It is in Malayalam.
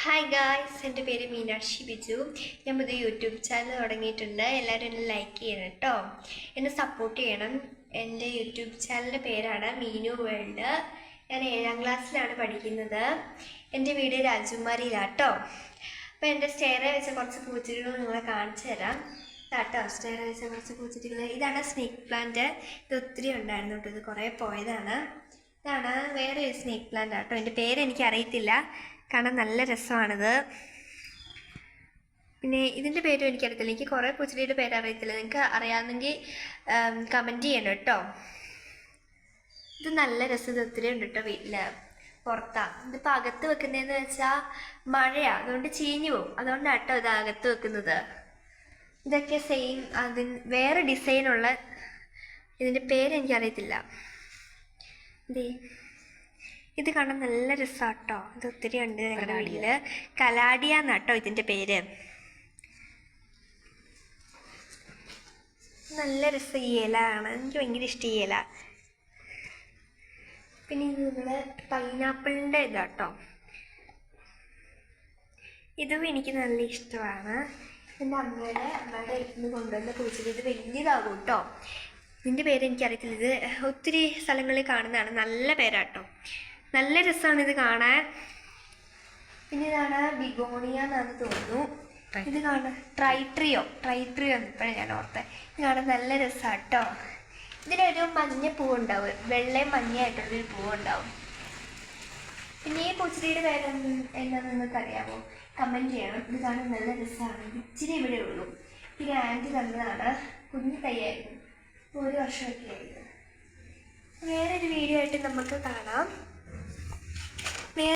ഹായ് ഗായ്സ്, എൻ്റെ പേര് മീനാക്ഷി ബിജു. ഞാൻ പുതിയ യൂട്യൂബ് ചാനൽ തുടങ്ങിയിട്ടുണ്ട്. എല്ലാവരും എന്നെ ലൈക്ക് ചെയ്യണം കേട്ടോ, എന്നെ സപ്പോർട്ട് ചെയ്യണം. എൻ്റെ യൂട്യൂബ് ചാനലിൻ്റെ പേരാണ് മീനു വേൾഡ്. ഞാൻ 7ാം ക്ലാസ്സിലാണ് പഠിക്കുന്നത്. എൻ്റെ വീട് രാജകുമാരിയിലാട്ടോ. അപ്പോൾ എൻ്റെ സ്റ്റെയറെ വെച്ച കുറച്ച് പൂച്ചെടികൾ നിങ്ങളെ കാണിച്ചു തരാം. കേട്ടോ, സ്റ്റെയറെ വെച്ച കുറച്ച് പൂച്ചെടികൾ. ഇതാണ് സ്നേക്ക് പ്ലാന്റ്. ഇത് ഒത്തിരി ഉണ്ടായിരുന്നു കേട്ടോ, ഇത് കുറേ പോയതാണ്. ഇതാണ് വേറെ ഒരു സ്നേക്ക് പ്ലാന്റ് കേട്ടോ. എൻ്റെ പേരെനിക്ക് അറിയത്തില്ല, കാണാൻ നല്ല രസമാണിത്. പിന്നെ ഇതിൻ്റെ പേരും എനിക്കറിയത്തില്ല, എനിക്ക് കുറേ പൂച്ചെടിയുടെ പേരറിയത്തില്ല. നിങ്ങൾക്ക് അറിയാമെങ്കിൽ കമൻറ്റ് ചെയ്യണം കേട്ടോ. ഇത് നല്ല രസം, ഇത് ഒത്തിരി ഉണ്ട് കേട്ടോ. വീട്ടിൽ പുറത്താണ്. ഇതിപ്പോൾ അകത്ത് വെക്കുന്നതെന്ന് വെച്ചാൽ മഴയാണ്, അതുകൊണ്ട് ചീഞ്ഞു പോകും. അതുകൊണ്ടാണ് കേട്ടോ ഇത് അകത്ത് വെക്കുന്നത്. ഇതൊക്കെ സെയിം വേറെ ഡിസൈനുള്ള, ഇതിൻ്റെ പേരെനിക്കറിയത്തില്ല. ഇത് കാണാൻ നല്ല രസമാണ് കേട്ടോ. ഇത് ഒത്തിരി ഉണ്ട് ഞങ്ങളുടെ വീട്ടിൽ. കലാഡിയ എന്നാട്ടോ ഇതിൻ്റെ പേര്. നല്ല രസം ഈ ഇല ആണ്, എനിക്ക് ഭയങ്കര ഇഷ്ടം ഈ ഇല. പിന്നെ ഇത് നമ്മുടെ പൈനാപ്പിളിൻ്റെ ഇതാട്ടോ, ഇതും എനിക്ക് നല്ല ഇഷ്ടമാണ്. എൻ്റെ അമ്മയുടെ ഇന്ന് കൊണ്ടുവന്ന പൂച്ചെടി. ഇത് വലിയതാകും കേട്ടോ. ഇതിൻ്റെ പേര് എനിക്കറിയത്തില്ല, ഇത് ഒത്തിരി സ്ഥലങ്ങളിൽ കാണുന്നതാണ്. നല്ല പേരാട്ടോ, നല്ല രസമാണ് ഇത് കാണാൻ. പിന്നെ ഇതാണ് ബിഗോണിയ എന്നാണ് തോന്നുന്നു. ഇത് കാണാൻ ട്രൈട്രിയോ ഇപ്പോഴും ഞാൻ ഓർത്തത്. ഇത് കാണാൻ നല്ല രസമാണ് കേട്ടോ. ഇതിനൊരു മഞ്ഞ പൂവുണ്ടാവും, വെള്ളയും മഞ്ഞയായിട്ടുള്ളൊരു പൂവുണ്ടാവും. പിന്നെ ഈ പൂച്ചെടിയുടെ പേര് എന്താണെന്ന് നിങ്ങൾക്ക് അറിയാമോ? കമൻറ്റ് ചെയ്യണം. ഇത് കാണാൻ നല്ല രസമാണ്. ഇച്ചിരി ഇവിടെ ഉള്ളൂ. പിന്നെ ആൻറ്റി തന്നതാണ്, കുഞ്ഞു തൈയായിരുന്നു, 1 വർഷമൊക്കെ ആയിരുന്നു. വേറൊരു വീഡിയോ ആയിട്ട് നമുക്ക് കാണാം.